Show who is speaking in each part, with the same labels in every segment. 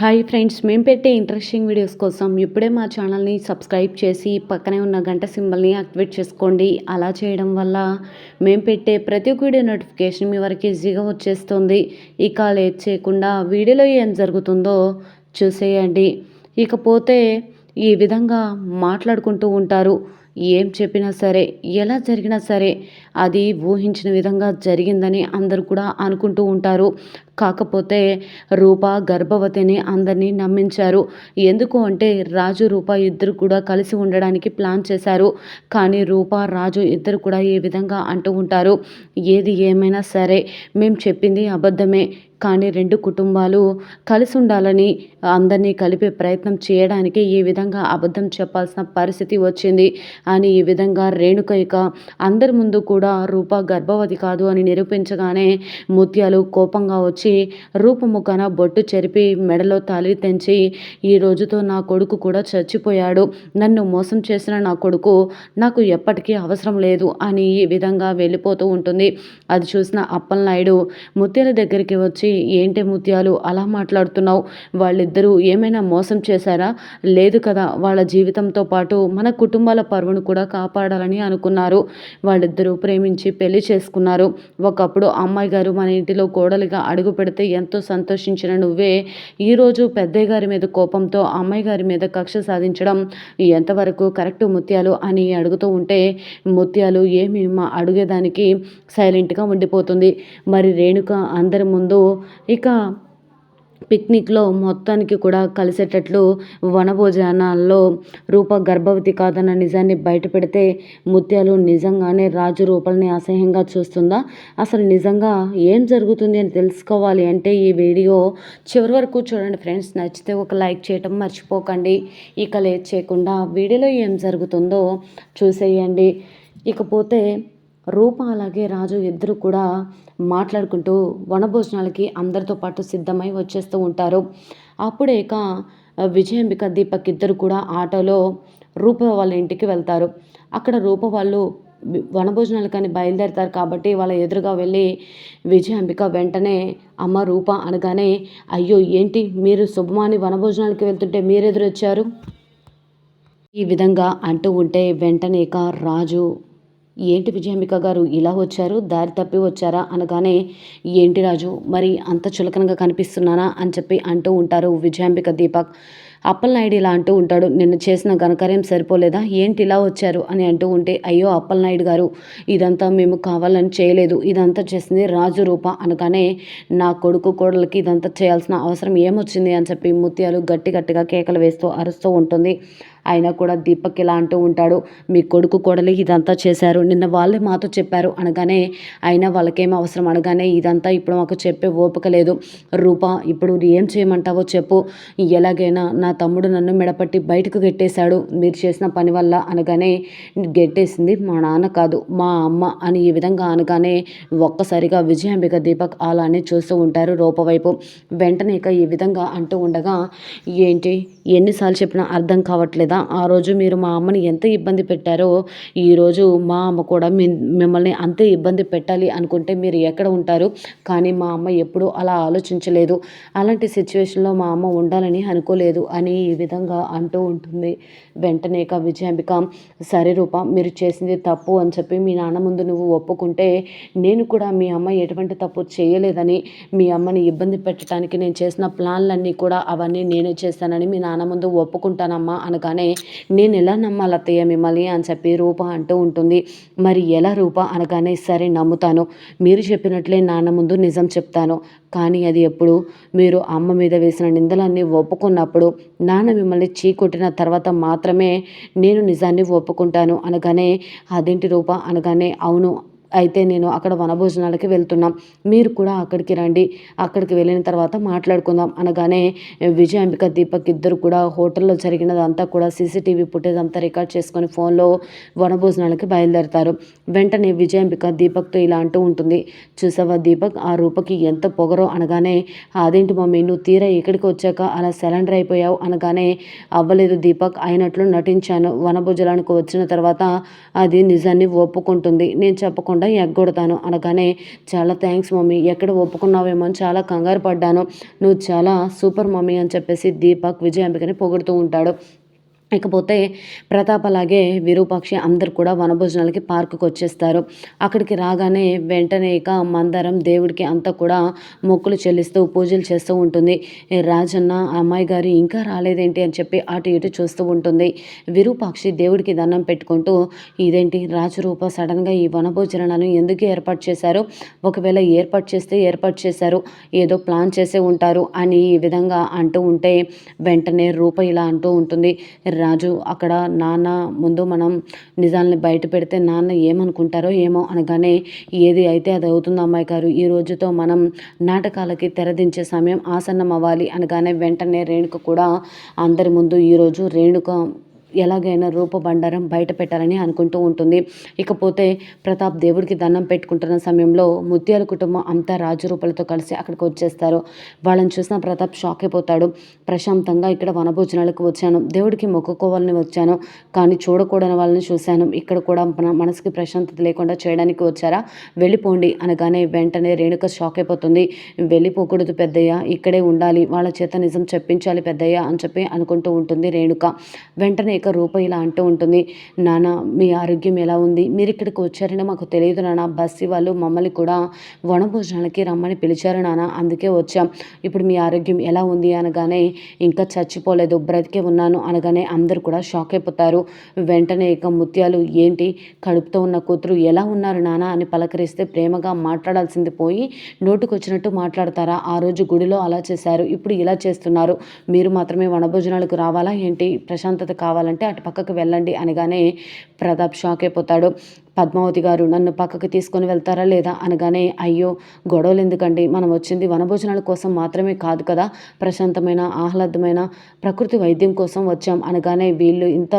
Speaker 1: Hi friends, మేము పెట్టే interesting videos కోసం ఇప్పుడే మా ఛానల్ని సబ్స్క్రైబ్ చేసి పక్కనే ఉన్న గంట సింబల్ని యాక్టివేట్ చేసుకోండి. అలా చేయడం వల్ల మేము పెట్టే ప్రతి ఒక్క వీడియో నోటిఫికేషన్ మీ వరకు ఈజీగా వచ్చేస్తుంది. ఇక లేట్ చేయకుండా వీడియోలో ఏం జరుగుతుందో చూసేయండి. ఇకపోతే ఈ విధంగా మాట్లాడుకుంటూ ఉంటారు. ఏం చెప్పినా సరే, ఎలా జరిగినా సరే అది ఊహించిన విధంగా జరిగిందని అందరూ కూడా అనుకుంటూ ఉంటారు. కాకపోతే రూప గర్భవతిని అందరినీ నమ్మించారు. ఎందుకు అంటే రాజు, రూప ఇద్దరు కూడా కలిసి ఉండడానికి ప్లాన్ చేశారు. కానీ రూప, రాజు ఇద్దరు కూడా ఏ విధంగా అంటూ ఉంటారు, ఏది ఏమైనా సరే మేము చెప్పింది అబద్ధమే, కానీ రెండు కుటుంబాలు కలిసి ఉండాలని అందరినీ కలిపే ప్రయత్నం చేయడానికి ఈ విధంగా అబద్ధం చెప్పాల్సిన పరిస్థితి వచ్చింది అని ఈ విధంగా రేణుక ఇక అందరి ముందు కూడా రూప గర్భవతి కాదు అని నిరూపించగానే ముత్యాలు కోపంగా వచ్చి రూపముఖన బొట్టు చెరిపి మెడలో తాళి తెంచి, ఈ రోజుతో నా కొడుకు కూడా చచ్చిపోయాడు, నన్ను మోసం చేసిన నా కొడుకు నాకు ఎప్పటికీ అవసరం లేదు అని ఈ విధంగా వెళ్ళిపోతూ ఉంటుంది. అది చూసిన అప్పలనాయుడు ముత్యాల దగ్గరికి వచ్చి, ఏంటి ముత్యాలు అలా మాట్లాడుతున్నావు, వాళ్ళిద్దరూ ఏమైనా మోసం చేశారా? లేదు కదా, వాళ్ళ జీవితంతో పాటు మన కుటుంబాల పరువును కూడా కాపాడాలని అనుకున్నారు. వాళ్ళిద్దరూ ప్రేమించి పెళ్లి చేసుకున్నారు. ఒకప్పుడు అమ్మాయి గారు మన ఇంటిలో కోడలిగా అడుగు పెడితే ఎంతో సంతోషించిన నువ్వే ఈరోజు పెద్దయ్య గారి మీద కోపంతో అమ్మాయి గారి మీద కక్ష సాధించడం ఎంతవరకు కరెక్ట్ ముత్యాలు అని అడుగుతూ ఉంటే ముత్యాలు ఏమి మా అడిగేదానికి సైలెంట్గా ఉండిపోతుంది. మరి రేణుక అందరి ముందు ఇక పిక్నిక్లో మొత్తానికి కూడా కలిసేటట్లు వనభోజనాల్లో రూప గర్భవతి కాదన్న నిజాన్ని బయటపెడితే ముత్యాలు నిజంగానే రాజు రూపల్ని అసహ్యంగా చూస్తుందా? అసలు నిజంగా ఏం జరుగుతుంది అని తెలుసుకోవాలి అంటే ఈ వీడియో చివరి వరకు చూడండి ఫ్రెండ్స్. నచ్చితే ఒక లైక్ చేయటం మర్చిపోకండి. ఇక లేట్ చేయకుండా వీడియోలో ఏం జరుగుతుందో చూసేయండి. ఇకపోతే రూప అలాగే రాజు ఇద్దరు కూడా మాట్లాడుకుంటూ వనభోజనాలకి అందరితో పాటు సిద్ధమై వచ్చేస్తూ ఉంటారు. అప్పుడే ఇక విజయాంబిక, దీపక్ ఇద్దరు కూడా ఆటోలో రూప వాళ్ళ ఇంటికి వెళ్తారు. అక్కడ రూప వాళ్ళు వనభోజనాలకని బయలుదేరతారు కాబట్టి వాళ్ళ ఎదురుగా వెళ్ళి విజయాంబిక వెంటనే అమ్మ రూప అనగానే, అయ్యో ఏంటి మీరు శుభమాని వనభోజనాలకి వెళ్తుంటే మీరెదురొచ్చారు, ఈ విధంగా అంటూ ఉంటే వెంటనే ఇక రాజు, ఏంటి విజయాంబిక గారు ఇలా వచ్చారు, దారి తప్పి వచ్చారా అనగానే, ఏంటి రాజు మరి అంత చులకనగా కనిపిస్తున్నానా అని చెప్పి అంటూ ఉంటారు విజయాంబిక, దీపక్. అప్పలనాయుడు ఇలా అంటూ ఉంటాడు, నిన్న చేసిన ఘనకార్యం సరిపోలేదా, ఏంటి ఇలా వచ్చారు అని అంటూ ఉంటే, అయ్యో అప్పలనాయుడు గారు ఇదంతా మేము కావాలని చేయలేదు, ఇదంతా చేసింది రాజు, రూప అనగానే, నా కొడుకు కోడలకి ఇదంతా చేయాల్సిన అవసరం ఏమొచ్చింది అని చెప్పి ముత్యాలు గట్టి గట్టిగా కేకలు వేస్తూ అరుస్తూ ఉంటుంది. అయినా కూడా దీపక్ ఇలా అంటూ ఉంటాడు, మీ కొడుకు కోడలి ఇదంతా చేశారు, నిన్న వాళ్ళే మాతో చెప్పారు అనగానే, అయినా వాళ్ళకేం అవసరం అనగానే, ఇదంతా ఇప్పుడు మాకు చెప్పే ఓపిక లేదు రూప, ఇప్పుడు ఏం చేయమంటావో చెప్పు, ఎలాగైనా నా తమ్ముడు నన్ను మెడపట్టి బయటకు గెట్టేశాడు మీరు చేసిన పని వల్ల అనగానే, గెట్టేసింది మా నాన్న కాదు మా అమ్మ అని ఈ విధంగా అనగానే ఒక్కసారిగా విజయాంబిక, దీపక్ అలానే చూస్తూ ఉంటారు రూప వైపు. వెంటనే ఇక ఈ విధంగా అంటూ ఉండగా, ఏంటి ఎన్నిసార్లు చెప్పినా అర్థం కావట్లేదా, ఆ రోజు మీరు మా అమ్మని ఎంత ఇబ్బంది పెట్టారో ఈరోజు మా అమ్మ కూడా మిమ్మల్ని అంతే ఇబ్బంది పెట్టాలి అనుకుంటే మీరు ఎక్కడ ఉంటారు, కానీ మా అమ్మ ఎప్పుడూ అలా ఆలోచించలేదు, అలాంటి సిచ్యువేషన్లో మా అమ్మ ఉండాలని అనుకోలేదు అని ఈ విధంగా అంటూ ఉంటుంది. వెంటనే ఇక విజయాంబిక, సరే రూప మీరు చేసింది తప్పు అని చెప్పి మీ నాన్న ముందు నువ్వు ఒప్పుకుంటే, నేను కూడా మీ అమ్మ ఎటువంటి తప్పు చేయలేదని, మీ అమ్మని ఇబ్బంది పెట్టడానికి నేను చేసిన ప్లాన్లన్నీ కూడా అవన్నీ నేనే చేస్తానని మీ నాన్న ముందు ఒప్పుకుంటానమ్మా అనగానే, నేను ఎలా నమ్మాలి అత్తయ్య మిమ్మల్ని అని చెప్పి రూప అంటూ ఉంటుంది. మరి ఎలా రూప అనగానే, సరే నమ్ముతాను, మీరు చెప్పినట్లే నాన్న ముందు నిజం చెప్తాను, కానీ అది ఎప్పుడు మీరు అమ్మ మీద వేసిన నిందలన్నీ ఒప్పుకున్నప్పుడు, నాన్న మిమ్మల్ని చీకొట్టిన తర్వాత మాత్రమే నేను నిజాన్ని ఒప్పుకుంటాను అనగానే, అదేంటి రూప అనగానే, అవును అయితే నేను అక్కడ వనభోజనాలకి వెళ్తున్నాం, మీరు కూడా అక్కడికి రండి, అక్కడికి వెళ్ళిన తర్వాత మాట్లాడుకుందాం అనగానే విజయాంబిక, దీపక్ ఇద్దరు కూడా హోటల్లో జరిగినదంతా కూడా సీసీటీవీ ఫుటేజ్ అంతా రికార్డ్ చేసుకొని ఫోన్లో వనభోజనాలకి బయలుదేరతారు. వెంటనే విజయాంబిక దీపక్తో ఇలా అంటూ ఉంటుంది, చూసావా దీపక్ ఆ రూపకి ఎంత పొగరో అనగానే, అదేంటి మమ్మీ నువ్వు తీరా ఇక్కడికి వచ్చాక అలా సరెండర్ అయిపోయావు అనగానే, అవ్వలేదు దీపక్, అయినట్లు నటించాను, వనభోజనానికి వచ్చిన తర్వాత అది నిజాన్ని ఒప్పుకుంటుంది, నేను చెప్పకుండా తప్పకుండా ఎగ్గొడతాను అనగానే, చాలా థ్యాంక్స్ మమ్మీ, ఎక్కడ ఒప్పుకున్నావేమో అని చాలా కంగారు పడ్డాను, నువ్వు చాలా సూపర్ మమ్మీ అని చెప్పేసి దీపక్ విజయాంబికని పొగుడుతూ ఉంటాడు. ఇకపోతే ప్రతాప్ అలాగే విరూపాక్షి అందరూ కూడా వనభోజనాలకి పార్కుకి వచ్చేస్తారు. అక్కడికి రాగానే వెంటనే ఇక మందారం దేవుడికి అంతా కూడా మొక్కులు చెల్లిస్తూ పూజలు చేస్తూ ఉంటుంది. రాజన్న అమ్మాయి గారు ఇంకా రాలేదేంటి అని చెప్పి అటు ఇటు చూస్తూ ఉంటుంది. విరూపాక్షి దేవుడికి దండం పెట్టుకుంటూ, ఇదేంటి రాజరూప సడన్గా ఈ వనభోజనాలను ఎందుకు ఏర్పాటు చేశారు, ఒకవేళ ఏర్పాటు చేశారు, ఏదో ప్లాన్ చేసే ఉంటారు అని ఈ విధంగా అంటూ ఉంటే వెంటనే రూప ఇలా అంటూ ఉంటుంది, రాజు అక్కడ నాన్న ముందు మనం నిజాల్ని బయట పెడితే నాన్న ఏమనుకుంటారో ఏమో అనగానే, ఏది అయితే అది అవుతుంది అమ్మాయి గారు, ఈ రోజుతో మనం నాటకాలకి తెరదించే సమయం ఆసన్నం అవ్వాలి అనగానే వెంటనే రేణుక కూడా అందరి ముందు ఈరోజు రేణుక ఎలాగైనా రూప బండారం బయట పెట్టాలని అనుకుంటూ ఉంటుంది. ఇకపోతే ప్రతాప్ దేవుడికి దండం పెట్టుకుంటున్న సమయంలో ముత్యాల కుటుంబం అంతా రాజరూపాలతో కలిసి అక్కడికి వచ్చేస్తారు. వాళ్ళని చూసిన ప్రతాప్ షాక్ అయిపోతాడు. ప్రశాంతంగా ఇక్కడ వనభోజనాలకు వచ్చాను, దేవుడికి మొక్కుకోవాలని వచ్చాను, కానీ చూడకూడని వాళ్ళని చూశాను, ఇక్కడ కూడా మనసుకి ప్రశాంతత లేకుండా చేయడానికి వచ్చారా, వెళ్ళిపోండి అనగానే వెంటనే రేణుక షాక్ అయిపోతుంది. వెళ్ళిపోకూడదు పెద్దయ్య, ఇక్కడే ఉండాలి, వాళ్ళ చేత నిజం చెప్పించాలి పెద్దయ్య అని చెప్పి అనుకుంటూ ఉంటుంది రేణుక. వెంటనే ఇక రూప ఇలా అంటూ ఉంటుంది, నాన్న మీ ఆరోగ్యం ఎలా ఉంది, మీరు ఇక్కడికి వచ్చారని మాకు తెలియదు నాన్న, బస్సి వాళ్ళు మమ్మల్ని కూడా వనభోజనాలకి రమ్మని పిలిచారు నాన్న, అందుకే వచ్చాం, ఇప్పుడు మీ ఆరోగ్యం ఎలా ఉంది అనగానే, ఇంకా చచ్చిపోలేదు బ్రతికే ఉన్నాను అనగానే అందరూ కూడా షాక్ అయిపోతారు. వెంటనే ఇక ముత్యాలు, ఏంటి కడుపుతో ఉన్న కూతురు ఎలా ఉన్నారు నాన్న అని పలకరిస్తే ప్రేమగా మాట్లాడాల్సింది పోయి నోటుకొచ్చినట్టు మాట్లాడతారా, ఆ రోజు గుడిలో అలా చేశారు, ఇప్పుడు ఇలా చేస్తున్నారు, మీరు మాత్రమే వనభోజనాలకు రావాలా ఏంటి, ప్రశాంతత కావాలంటే అటు పక్కకు వెళ్ళండి అనగానే ప్రతాప్ షాక్ అయిపోతాడు. పద్మావతి గారు నన్ను పక్కకి తీసుకొని వెళ్తారా లేదా అనగానే, అయ్యో గొడవలు ఎందుకండి, మనం వచ్చింది వనభోజనాల కోసం మాత్రమే కాదు కదా, ప్రశాంతమైన ఆహ్లాదమైన ప్రకృతి వైద్యం కోసం వచ్చాం అనగానే, వీళ్ళు ఇంత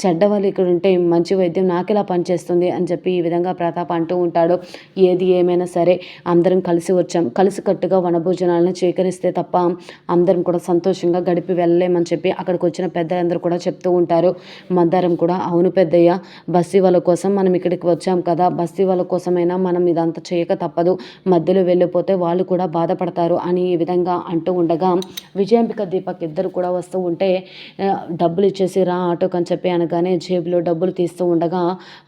Speaker 1: చెడ్డవాళ్ళు ఇక్కడ ఉంటే మంచి వైద్యం నాకెలా పనిచేస్తుంది అని చెప్పి ఈ విధంగా ప్రతాప్ అంటూ ఉంటాడు. ఏది ఏమైనా సరే అందరం కలిసి వచ్చాం, కలిసికట్టుగా వనభోజనాలను స్వీకరిస్తే తప్ప అందరం కూడా సంతోషంగా గడిపి వెళ్ళలేమని చెప్పి అక్కడికి వచ్చిన పెద్దలందరూ కూడా చెప్తూ ఉంటారు. మందారం కూడా, అవును పెద్దయ్య, బస్సీ వాళ్ళ కోసం మనం ఇక్కడికి వచ్చాం కదా, బస్తీ వాళ్ళ కోసమైనా మనం ఇదంతా చేయక తప్పదు, మధ్యలో వెళ్ళిపోతే వాళ్ళు కూడా బాధపడతారు అని ఈ విధంగా అంటూ ఉండగా విజయాంబిక దీపక్ ఇద్దరు కూడా వస్తూ ఉంటే, డబ్బులు ఇచ్చేసి రా ఆటోకి అని చెప్పి అనగానే జేబులో డబ్బులు తీస్తూ ఉండగా,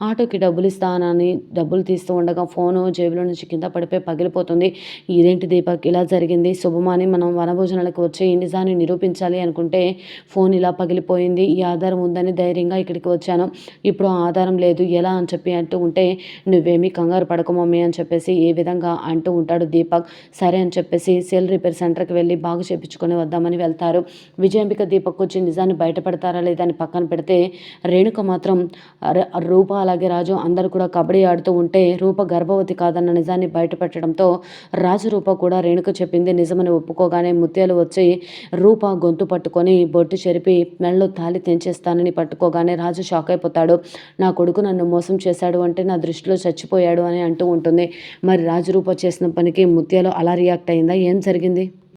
Speaker 1: ఆటోకి డబ్బులు ఇస్తానని డబ్బులు తీస్తూ ఉండగా ఫోను జేబులో నుంచి కింద పడిపోయి పగిలిపోతుంది. ఇదేంటి దీపక్ ఇలా జరిగింది, శుభమాని మనం వనభోజనాలకు వచ్చి నిజాన్ని నిరూపించాలి అనుకుంటే ఫోన్ ఇలా పగిలిపోయింది, ఈ ఆధారం ఉందని ధైర్యంగా ఇక్కడికి వచ్చాను, ఇప్పుడు ఆధారం లేదు ఎలా అని చెప్పి అంటూ ఉంటే, నువ్వేమీ కంగారు పడకు మమ్మీ అని చెప్పేసి ఏ విధంగా అంటూ ఉంటాడు దీపక్. సరే అని చెప్పేసి సెల్ రిపేర్ సెంటర్కి వెళ్ళి బాగు చేయించుకొని వద్దామని వెళ్తారు. విజయాంబిక దీపక్ వచ్చి నిజాన్ని బయటపడతారా లేదా అని పక్కన పెడితే, రేణుక మాత్రం రూప అలాగే రాజు అందరూ కూడా కబడ్డీ ఆడుతూ ఉంటే రూప గర్భవతి కాదన్న నిజాన్ని బయటపెట్టడంతో రాజు రూప కూడా రేణుక చెప్పింది నిజమని ఒప్పుకోగానే ముత్యాలు వచ్చి రూప గొంతు పట్టుకొని బొట్టు చెరిపి మెళ్ళలో తాళి తెంచేస్తానని పట్టుకోగానే రాజు షాక్ అయిపోతాడు. నా కొడుకు నన్ను మోసం చేశాడు అంటే నా దృష్టిలో చచ్చిపోయాడు అని అంటూ ఉంటుంది. మరి రాజరూప చేసిన పనికి ముత్యాలు అలా రియాక్ట్ అయిందా, ఏం జరిగింది?